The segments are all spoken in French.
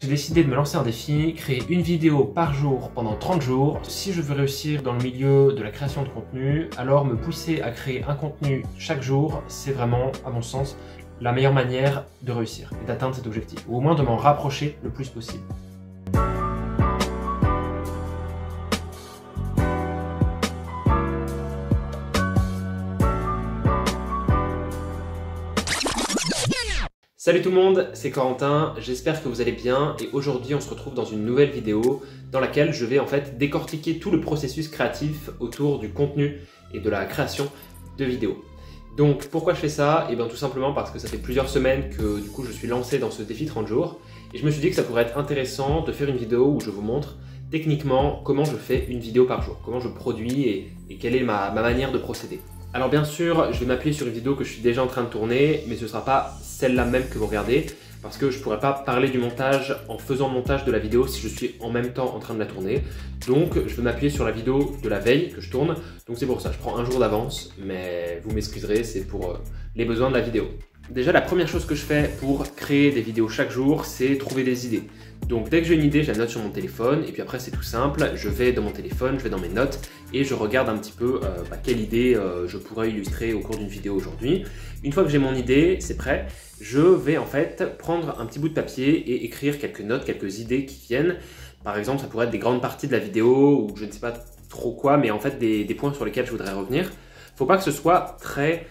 J'ai décidé de me lancer un défi, créer une vidéo par jour pendant 30 jours. Si je veux réussir dans le milieu de la création de contenu, alors me pousser à créer un contenu chaque jour, c'est vraiment, à mon sens, la meilleure manière de réussir et d'atteindre cet objectif, ou au moins de m'en rapprocher le plus possible. Salut tout le monde, c'est Corentin, j'espère que vous allez bien et aujourd'hui on se retrouve dans une nouvelle vidéo dans laquelle je vais en fait décortiquer tout le processus créatif autour du contenu et de la création de vidéos. Donc pourquoi je fais ça? Et bien tout simplement parce que ça fait plusieurs semaines que du coup je suis lancé dans ce défi 30 jours et je me suis dit que ça pourrait être intéressant de faire une vidéo où je vous montre techniquement comment je fais une vidéo par jour, comment je produis et quelle est ma manière de procéder. Alors bien sûr, je vais m'appuyer sur une vidéo que je suis déjà en train de tourner, mais ce ne sera pas celle-là même que vous regardez, parce que je ne pourrais pas parler du montage en faisant le montage de la vidéo si je suis en même temps en train de la tourner. Donc je vais m'appuyer sur la vidéo de la veille que je tourne, donc c'est pour ça, je prends un jour d'avance, mais vous m'excuserez, c'est pour les besoins de la vidéo. Déjà, la première chose que je fais pour créer des vidéos chaque jour, c'est trouver des idées. Donc dès que j'ai une idée, je la note sur mon téléphone et puis après c'est tout simple, je vais dans mon téléphone, je vais dans mes notes et je regarde un petit peu quelle idée je pourrais illustrer au cours d'une vidéo aujourd'hui. Une fois que j'ai mon idée, c'est prêt, je vais en fait prendre un petit bout de papier et écrire quelques notes, quelques idées qui viennent. Par exemple, ça pourrait être des grandes parties de la vidéo ou je ne sais pas trop quoi, mais en fait des points sur lesquels je voudrais revenir. Faut pas que ce soit très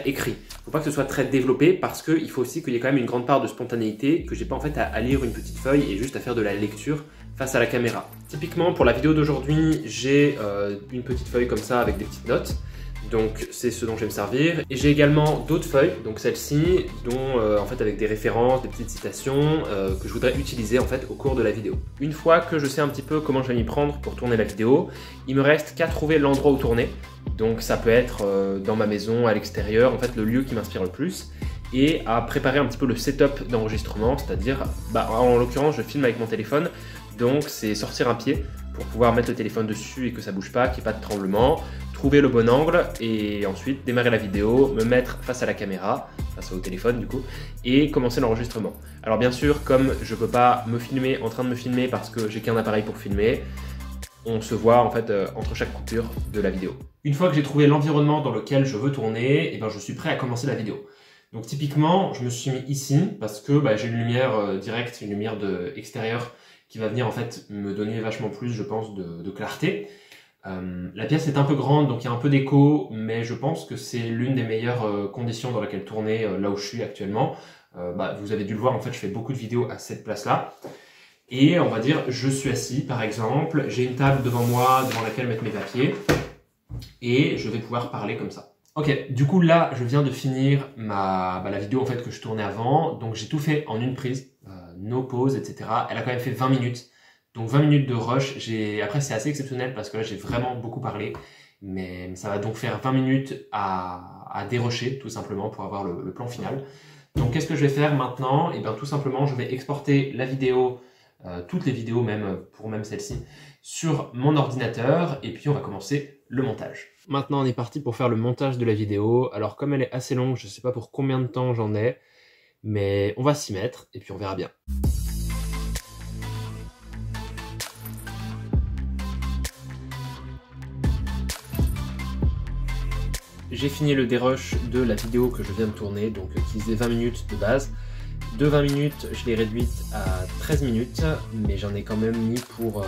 écrit. Faut pas que ce soit très développé parce qu'il faut aussi qu'il y ait quand même une grande part de spontanéité, que j'ai pas en fait à lire une petite feuille et juste à faire de la lecture face à la caméra. Typiquement pour la vidéo d'aujourd'hui, j'ai une petite feuille comme ça avec des petites notes. Donc c'est ce dont je vais me servir. Et j'ai également d'autres feuilles, donc celle-ci, dont en fait avec des références, des petites citations que je voudrais utiliser en fait au cours de la vidéo. Une fois que je sais un petit peu comment je vais m'y prendre pour tourner la vidéo, il me reste qu'à trouver l'endroit où tourner. Donc ça peut être dans ma maison, à l'extérieur, en fait le lieu qui m'inspire le plus. Et à préparer un petit peu le setup d'enregistrement, c'est-à-dire, en l'occurrence je filme avec mon téléphone, donc c'est sortir un pied pour pouvoir mettre le téléphone dessus et que ça bouge pas, qu'il n'y ait pas de tremblement, trouver le bon angle et ensuite démarrer la vidéo, me mettre face à la caméra, face au téléphone du coup, et commencer l'enregistrement. Alors bien sûr, comme je peux pas me filmer en train de me filmer parce que j'ai qu'un appareil pour filmer, on se voit en fait entre chaque coupure de la vidéo. Une fois que j'ai trouvé l'environnement dans lequel je veux tourner, et ben je suis prêt à commencer la vidéo. Donc typiquement, je me suis mis ici parce que j'ai une lumière directe, une lumière extérieure qui va venir en fait me donner vachement plus, je pense, de clarté. La pièce est un peu grande, donc il y a un peu d'écho, mais je pense que c'est l'une des meilleures conditions dans laquelle tourner là où je suis actuellement. Vous avez dû le voir, en fait, je fais beaucoup de vidéos à cette place-là. Et on va dire, je suis assis, par exemple, j'ai une table devant moi, devant laquelle mettre mes papiers, et je vais pouvoir parler comme ça. Ok, du coup là, je viens de finir la vidéo en fait que je tournais avant, donc j'ai tout fait en une prise, no pause, etc. Elle a quand même fait 20 minutes, donc 20 minutes de rush. Après c'est assez exceptionnel parce que là j'ai vraiment beaucoup parlé, mais ça va donc faire 20 minutes à dérusher tout simplement pour avoir le plan final. Donc qu'est-ce que je vais faire maintenant? Et bien tout simplement je vais exporter la vidéo, toutes les vidéos même celle-ci, sur mon ordinateur et puis on va commencer le montage. Maintenant on est parti pour faire le montage de la vidéo. Alors comme elle est assez longue, je sais pas pour combien de temps j'en ai, mais on va s'y mettre et puis on verra bien. J'ai fini le dérush de la vidéo que je viens de tourner, donc qui faisait 20 minutes de base. De 20 minutes, je l'ai réduite à 13 minutes, mais j'en ai quand même mis pour à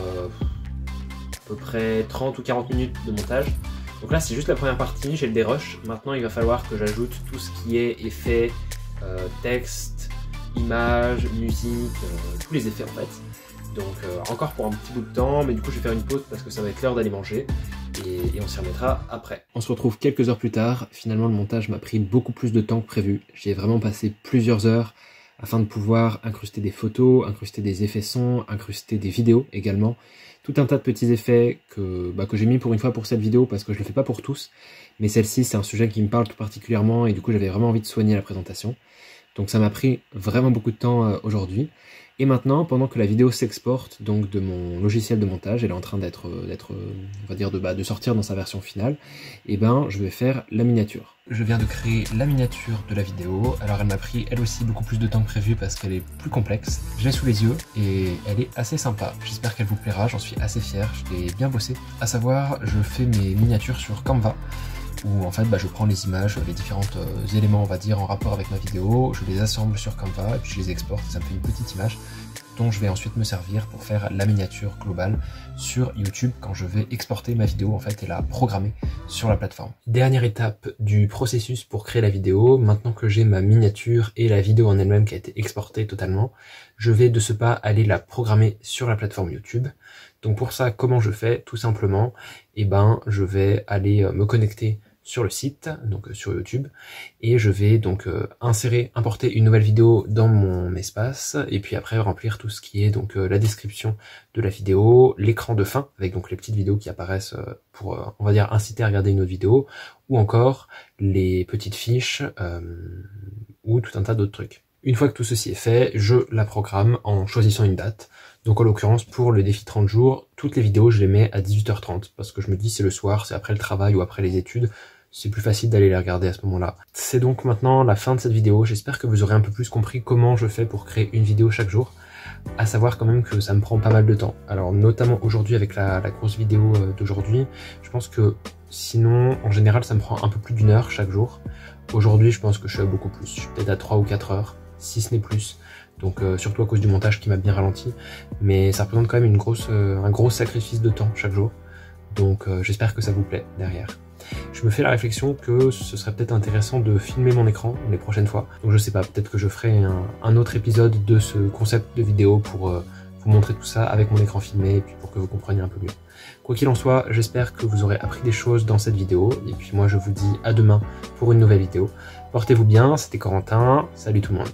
peu près 30 ou 40 minutes de montage. Donc là, c'est juste la première partie, j'ai le dérush. Maintenant, il va falloir que j'ajoute tout ce qui est effets, texte, images, musique, tous les effets en fait. Donc encore pour un petit bout de temps, mais du coup, je vais faire une pause parce que ça va être l'heure d'aller manger. Et on s'y remettra après. On se retrouve quelques heures plus tard. Finalement, le montage m'a pris beaucoup plus de temps que prévu. J'y ai vraiment passé plusieurs heures afin de pouvoir incruster des photos, incruster des effets sons, incruster des vidéos également. Tout un tas de petits effets que j'ai mis pour une fois pour cette vidéo parce que je le fais pas pour tous. Mais celle-ci, c'est un sujet qui me parle tout particulièrement et du coup, j'avais vraiment envie de soigner la présentation. Donc ça m'a pris vraiment beaucoup de temps aujourd'hui. Et maintenant, pendant que la vidéo s'exporte donc de mon logiciel de montage, elle est en train d'être, on va dire, de sortir dans sa version finale, et ben je vais faire la miniature. Je viens de créer la miniature de la vidéo. Alors elle m'a pris elle aussi beaucoup plus de temps que prévu parce qu'elle est plus complexe. Je l'ai sous les yeux et elle est assez sympa. J'espère qu'elle vous plaira, j'en suis assez fier, je l'ai bien bossé. À savoir, je fais mes miniatures sur Canva, où en fait je prends les images, les différents éléments on va dire en rapport avec ma vidéo, je les assemble sur Canva et puis je les exporte, ça me fait une petite image dont je vais ensuite me servir pour faire la miniature globale sur YouTube quand je vais exporter ma vidéo en fait et la programmer sur la plateforme. Dernière étape du processus pour créer la vidéo, maintenant que j'ai ma miniature et la vidéo en elle-même qui a été exportée totalement, je vais de ce pas aller la programmer sur la plateforme YouTube. Donc pour ça, comment je fais? Tout simplement, je vais aller me connecter sur le site, donc sur YouTube, et je vais donc importer une nouvelle vidéo dans mon espace, et puis après remplir tout ce qui est donc la description de la vidéo, l'écran de fin, avec donc les petites vidéos qui apparaissent pour, on va dire, inciter à regarder une autre vidéo, ou encore les petites fiches, ou tout un tas d'autres trucs. Une fois que tout ceci est fait, je la programme en choisissant une date. Donc en l'occurrence, pour le défi 30 jours, toutes les vidéos, je les mets à 18h30, parce que je me dis c'est le soir, c'est après le travail ou après les études, c'est plus facile d'aller les regarder à ce moment-là. C'est donc maintenant la fin de cette vidéo, j'espère que vous aurez un peu plus compris comment je fais pour créer une vidéo chaque jour, à savoir quand même que ça me prend pas mal de temps. Alors notamment aujourd'hui avec la grosse vidéo d'aujourd'hui, je pense que sinon, en général, ça me prend un peu plus d'1 heure chaque jour. Aujourd'hui, je pense que je suis à beaucoup plus, je suis peut-être à 3 ou 4 heures, si ce n'est plus. Donc surtout à cause du montage qui m'a bien ralenti, mais ça représente quand même un gros sacrifice de temps chaque jour. Donc j'espère que ça vous plaît derrière. Je me fais la réflexion que ce serait peut-être intéressant de filmer mon écran les prochaines fois. Donc je sais pas, peut-être que je ferai un autre épisode de ce concept de vidéo pour vous montrer tout ça avec mon écran filmé et puis pour que vous compreniez un peu mieux. Quoi qu'il en soit, j'espère que vous aurez appris des choses dans cette vidéo et puis moi je vous dis à demain pour une nouvelle vidéo. Portez-vous bien, c'était Corentin, salut tout le monde.